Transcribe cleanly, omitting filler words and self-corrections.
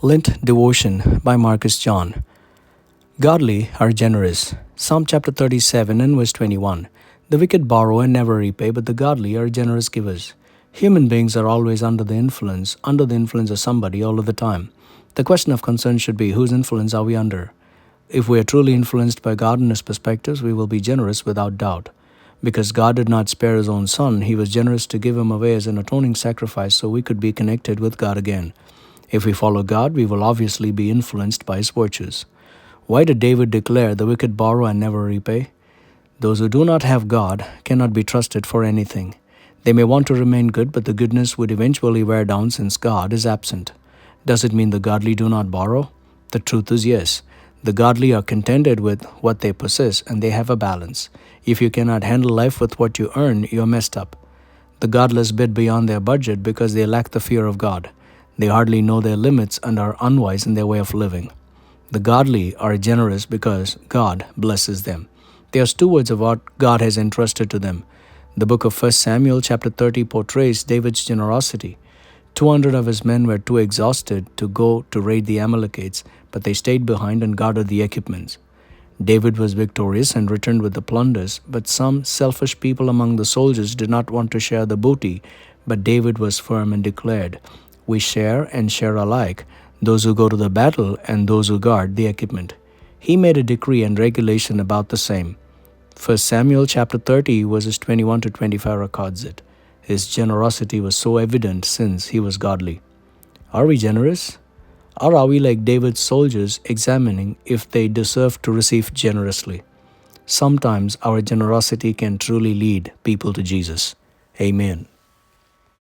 Lent Devotion by Marcus John. Godly are generous. Psalm chapter 37 and verse 21. The wicked borrow and never repay, but the godly are generous givers. Human beings are always under the influence of somebody all of the time. The question of concern should be, whose influence are we under? If we are truly influenced by God and His perspectives, we will be generous without doubt. Because God did not spare His own Son, He was generous to give Him away as an atoning sacrifice so we could be connected with God again. If we follow God, we will obviously be influenced by His virtues. Why did David declare, "The wicked borrow and never repay"? Those who do not have God cannot be trusted for anything. They may want to remain good, but the goodness would eventually wear down since God is absent. Does it mean the godly do not borrow? The truth is yes. The godly are contented with what they possess and they have a balance. If you cannot handle life with what you earn, you are messed up. The godless bid beyond their budget because they lack the fear of God. They hardly know their limits and are unwise in their way of living. The godly are generous because God blesses them. They are stewards of what God has entrusted to them. The book of 1 Samuel chapter 30 portrays David's generosity. 200 of his men were too exhausted to go to raid the Amalekites, but they stayed behind and guarded the equipments. David was victorious and returned with the plunders, but some selfish people among the soldiers did not want to share the booty. But David was firm and declared, "We share and share alike, those who go to the battle and those who guard the equipment." He made a decree and regulation about the same. 1 Samuel chapter 30 verses 21 to 25 records it. His generosity was so evident since he was godly. Are we generous? Or are we like David's soldiers examining if they deserve to receive generously? Sometimes our generosity can truly lead people to Jesus. Amen.